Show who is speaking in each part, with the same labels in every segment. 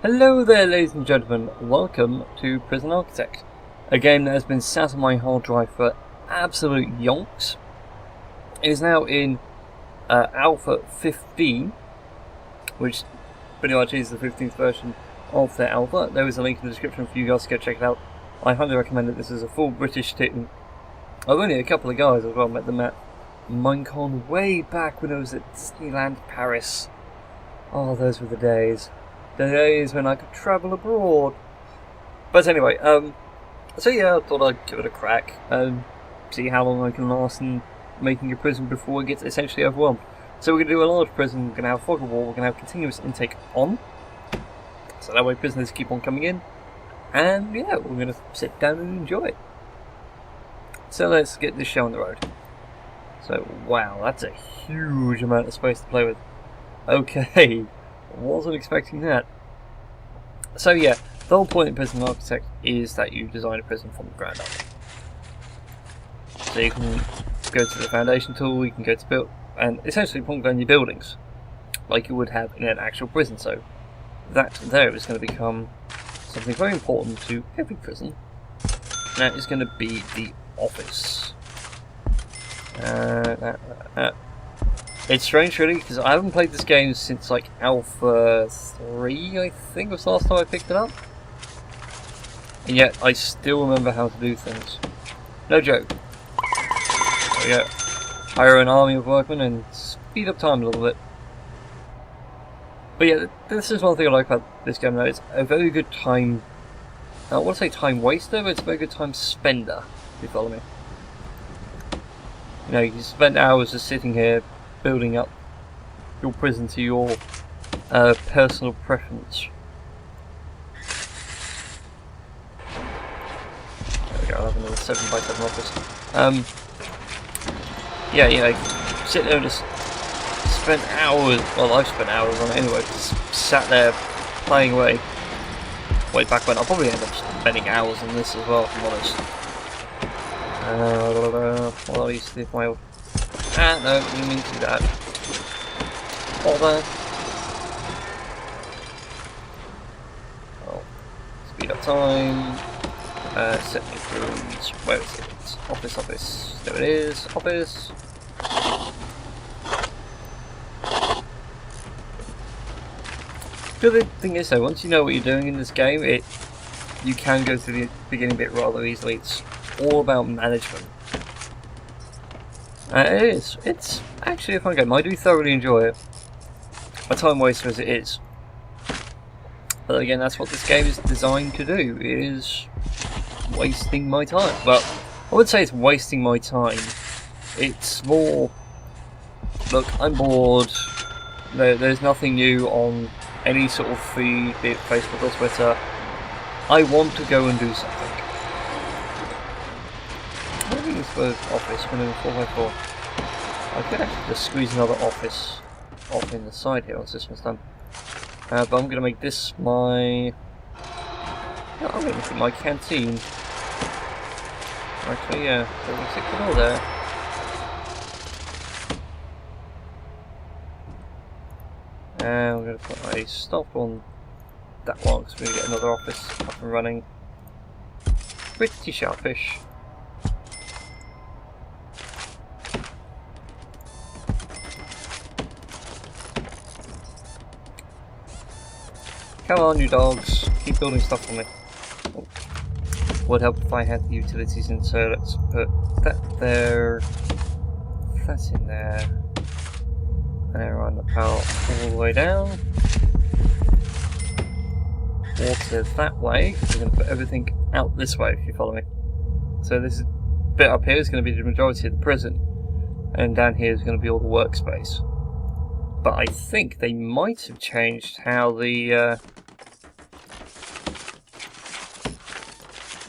Speaker 1: Hello there, ladies and gentlemen. Welcome to Prison Architect, a game that has been sat on my hard drive for absolute yonks. It is now in Alpha 15, which pretty much is the 15th version of the alpha. There is a link in the description for you guys to go check it out. I highly recommend it. This is a full British team. I've only a couple of guys as well. Met them at Minecon way back when I was at Disneyland Paris. Oh, those were the days. The days when I could travel abroad. But anyway, so yeah, I thought I'd give it a crack and see how long I can last in making a prison before it gets essentially overwhelmed. So we're going to do a large prison, we're going to have fog of war, we're going to have continuous intake on. So that way prisoners keep on coming in. And yeah, we're going to sit down and enjoy it. So let's get this show on the road. So wow, that's a huge amount of space to play with. Okay. Wasn't expecting that. So yeah, the whole point in Prison Architect is that you design a prison from the ground up. So you can go to the foundation tool, you can go to build, and essentially plonk down your buildings, like you would have in an actual prison. So that there is going to become something very important to every prison. That is going to be the office. It's strange really, because I haven't played this game since like Alpha 3, I think was the last time I picked it up. And yet I still remember how to do things. No joke. There we go. Hire an army of workmen and speed up time a little bit. But yeah, this is one thing I like about this game though. It's a very good time, I want to say time waster, but it's a very good time spender, if you follow me. You know, you spend hours just sitting here building up your prison to your personal preference. There we go, I'll have another 7x7 office. Yeah, you know, sit there and just spend hours, well I've spent hours on it anyway, just sat there playing away. Way back when, I'll probably end up spending hours on this as well, if I'm honest. Well, I used to do my old... no, didn't mean to do that. Bother. Oh, speed up time. Set new rooms. Where is it? Office. There it is. Office. The other thing is though, once you know what you're doing in this game, you can go through the beginning bit rather easily. It's all about management. It is. It's actually a fun game. I do thoroughly enjoy it. A time waster as it is. But again, that's what this game is designed to do. It is wasting my time. But I would say it's wasting my time. It's more, look, I'm bored. There's nothing new on any sort of feed, be it Facebook or Twitter. I want to go and do something. I think it's for office, when it's 4x4. I could actually just squeeze another office off in the side here once this one's done. But I'm going to make this my... No, I'm going to make it my canteen. Actually, yeah, so we can stick the door there. And we're going to put a stop on that one because we're going to get another office up and running. Pretty sharpish. Come on, you dogs. Keep building stuff for me. Oh. Would help if I had the utilities in, so let's put that there. That's in there. And then run the power all the way down. Water that way. We're going to put everything out this way, if you follow me. So this bit up here is going to be the majority of the prison. And down here is going to be all the workspace. But I think they might have changed how the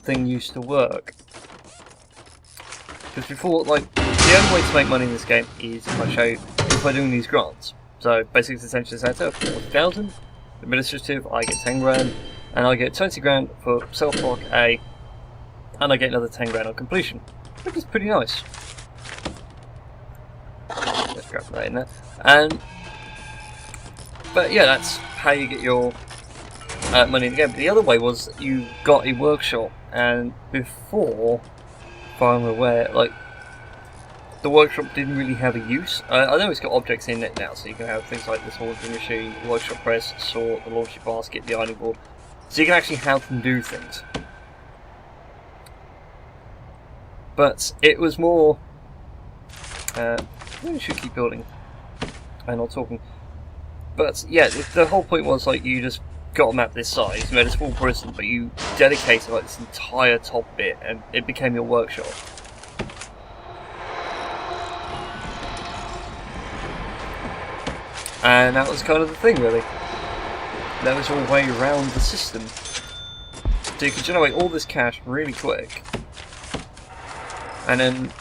Speaker 1: thing used to work. Because before, like, the only way to make money in this game is by doing these grants. So basically it's essentially set up 40,000, administrative, I get 10 grand, and I get 20 grand for self-block A, and I get another 10 grand on completion, which is pretty nice. Let's grab that in there. But yeah, that's how you get your money in the game. But the other way was you got a workshop, and before, if I'm aware, like, the workshop didn't really have a use. I know it's got objects in it now, so you can have things like this laundry machine, workshop press, sort, the laundry basket, the ironing board. So you can actually have them do things. But it was more... we should keep building and not talking. But yeah, the whole point was like you just got a map this size, you made a small prison, but you dedicated like this entire top bit, and it became your workshop. And that was kind of the thing, really. That was your way around the system. So you could generate all this cash really quick, and then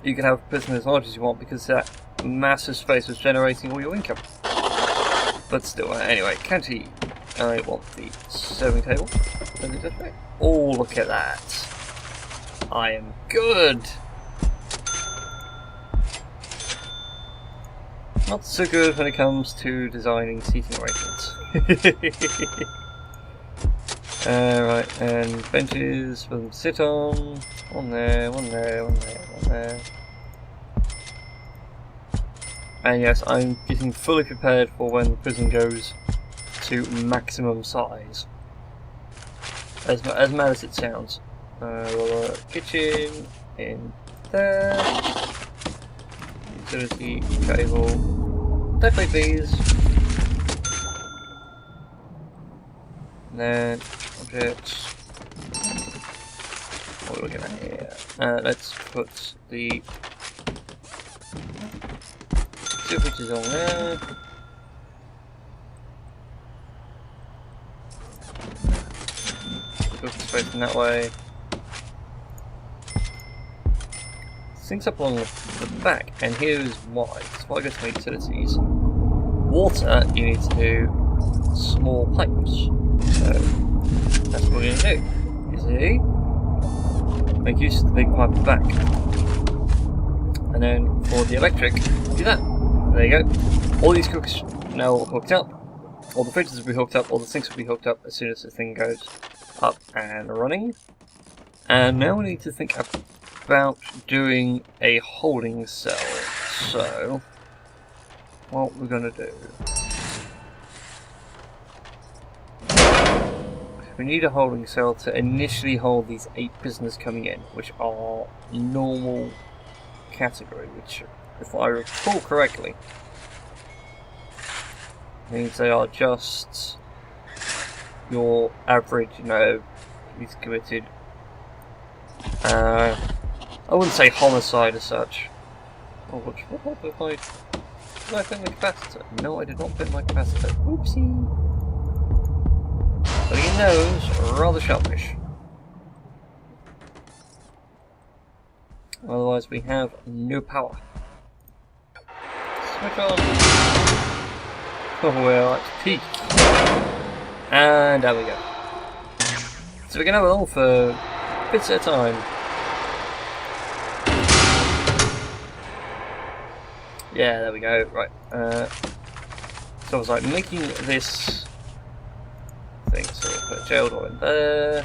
Speaker 1: you could have a prison as large as you want because that massive space was generating all your income. But still, anyway, county. I want the serving table. Oh, look at that! I am good. Not so good when it comes to designing seating arrangements. Right, and benches for them to sit on. One there, one there, one there, one there. And yes, I'm getting fully prepared for when the prison goes to maximum size. As mad as it sounds. Kitchen in there. Utility table. Definitely these. And then objects. What are we looking at here? Let's put the two pictures on there. Put the space in that way. Syncs up along the back, and here's why. So if I go to my utilities, water, you need to do small pipes. So that's what we're going to do. You see? Make use of the big pipe at the back. And then for the electric, do that. There you go. All these cooks now hooked up. All the fridges will be hooked up, all the sinks will be hooked up as soon as the thing goes up and running. And now we need to think about doing a holding cell. So, what we're going to do. We need a holding cell to initially hold these 8 prisoners coming in, which are normal category, which, if I recall correctly, means they are just your average, you know, he's committed. I wouldn't say homicide as such. Oh, what did I put my capacitor? No, I did not put my capacitor. Oopsie. But he knows, rather sharpish. Otherwise, we have no power. Switch on. Oh well, that's peak. And there we go. So we can have it all for bits at a time. Yeah, there we go. Right. So I was like making this thing. So we'll put a jail door in there.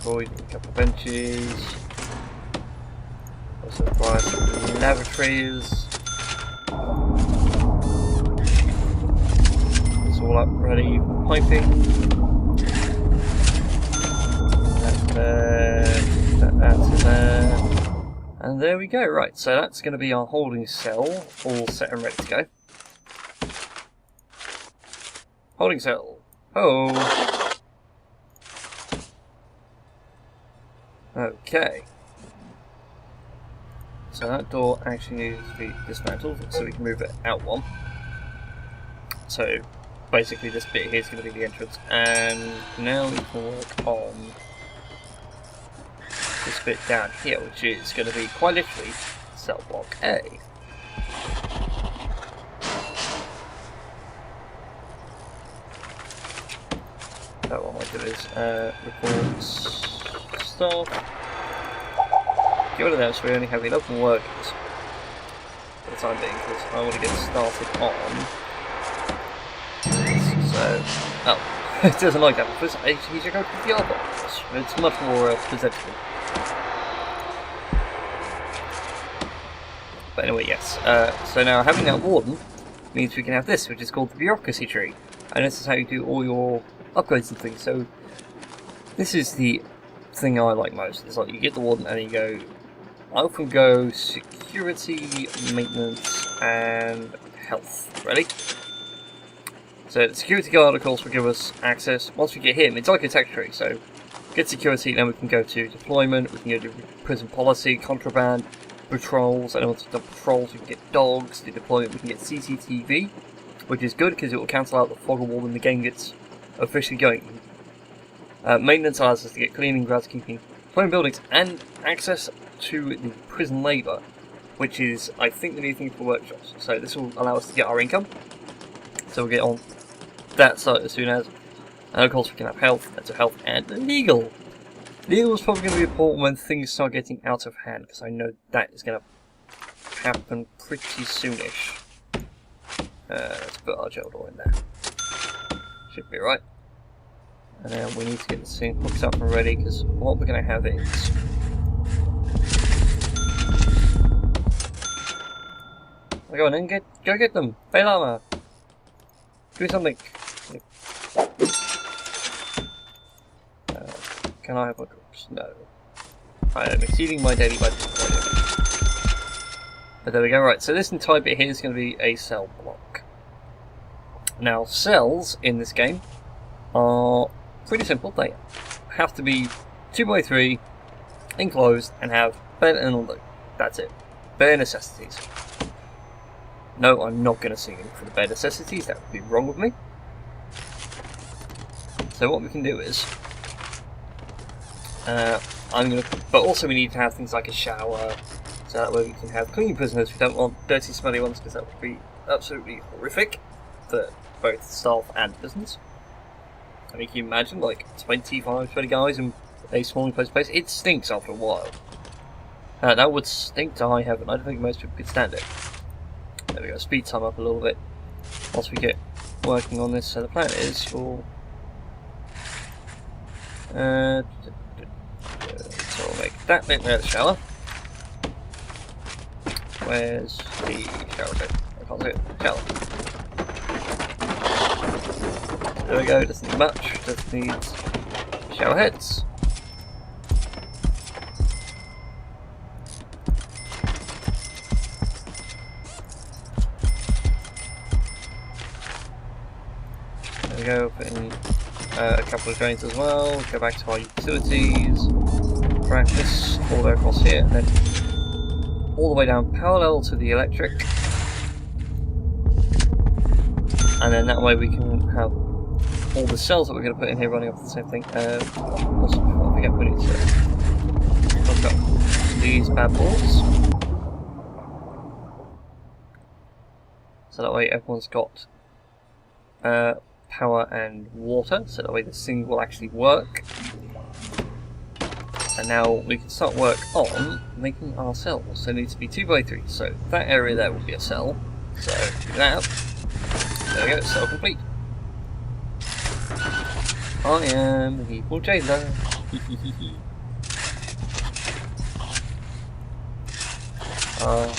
Speaker 1: A couple of benches. Also require some lavatories. It's all up ready for piping. That's there. That's in there. And there we go. Right, so that's going to be our holding cell, all set and ready to go. Holding cell. Oh. Okay. So that door actually needs to be dismantled so we can move it out one. So basically this bit here is going to be the entrance, and now we can work on this bit down here, which is going to be quite literally cell block A. So what I might do is reports. Get rid of that so we only have 11 workers. time being because I want to get started on. So, oh, it doesn't like that because he should go to the other box. It's much more presentable. But anyway, yes. So now having that warden means we can have this, which is called the bureaucracy tree, and this is how you do all your upgrades and things. So this is the thing I like most. It's like you get the warden and you go. I often go security, maintenance, and health. Ready? So the security guard, of course, will give us access. Once we get him, it's like a tech tree. So get security, then we can go to deployment. We can go to prison policy, contraband, patrols. And once we've done patrols, we can get dogs. The deployment, we can get CCTV, which is good because it will cancel out the fog of war when the game gets officially going. Maintenance allows us to get cleaning, groundskeeping, deploying buildings, and access to the prison labour, which is, I think, the new thing for workshops. So this will allow us to get our income. So we'll get on that side as soon as. And of course we can have health, mental health, and legal. Legal is probably going to be important when things start getting out of hand, because I know that is going to happen pretty soonish. Let's put our jail door in there. Should be right. And then we need to get this thing hooked up and ready, because what we're going to have is... Go on then, go get them! Fail armor! Do something! Can I have my drops? No. I am exceeding my daily budget. But there we go, right, so this entire bit here is going to be a cell block. Now, cells in this game are pretty simple. They have to be 2x3, enclosed, and have bed and a loop. That's it. Bare necessities. No, I'm not going to sing for the bare necessities, that would be wrong with me. So what we can do is, but also we need to have things like a shower, so that way we can have clean prisoners. We don't want dirty, smelly ones, because that would be absolutely horrific for both staff and prisoners. I mean, can you imagine, like, 20 guys in a small enclosed place? It stinks after a while. That would stink to high heaven. I don't think most people could stand it. There we go, speed time up a little bit once we get working on this. So the plan is for... so we'll make that bit where the shower. Where's the shower bit? I can't see it. Shower. There we go, doesn't need much, just needs shower heads. There we go, put in a couple of drains as well, go back to our utilities, practice all the way across here, and then all the way down parallel to the electric. And then that way we can have all the cells that we're going to put in here running off the same thing. Also, before I forget, we need to hook up these bad boys. So that way everyone's got power and water, so that way this thing will actually work. And now we can start work on making our cells. So it needs to be 2x3, so that area there will be a cell. So do that. There we go, cell complete. I am the evil jailer.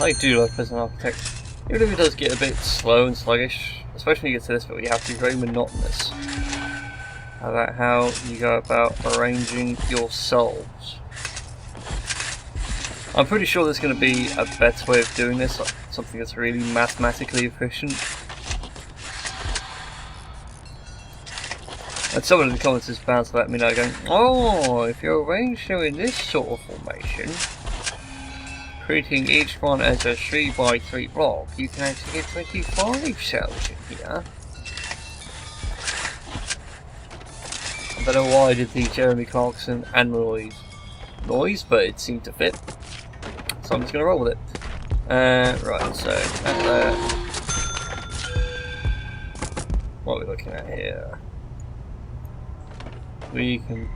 Speaker 1: I do like Prison Architect. Even if it does get a bit slow and sluggish, especially when you get to this bit where you have to be very monotonous about how you go about arranging your cells. I'm pretty sure there's going to be a better way of doing this, like something that's really mathematically efficient. And someone in the comments is bound to let me know, going, oh, if you arrange them in this sort of formation, treating each one as a 3x3 block, you can actually get 25 cells in here. I don't know why I did the Jeremy Clarkson and noise, but it seemed to fit. So I'm just going to roll with it. Right, so at there. What are we looking at here? We can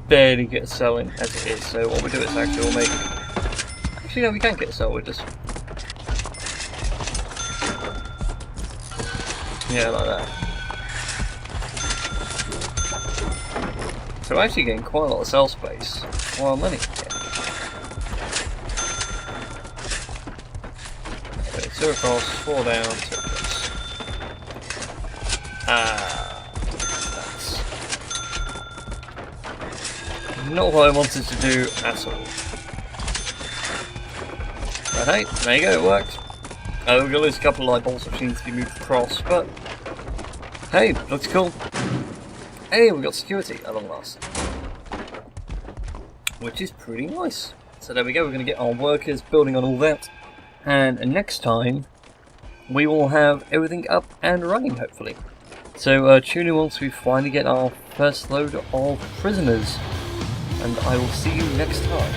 Speaker 1: barely get a cell in as it is, so what we do is actually we'll make... Actually no, we can get a cell, we'll just Yeah, like that. So we're actually getting quite a lot of cell space while money. Okay, 2 across, 4 down, 2 across. That's not what I wanted to do at all. But hey, there you go, it worked. We're going to lose a couple of light bulbs which needs to be moved across, but hey, looks cool. Hey, we got security at long last, which is pretty nice. So there we go, we're going to get our workers building on all that, and next time we will have everything up and running, hopefully. So tune in once we finally get our first load of prisoners, and I will see you next time.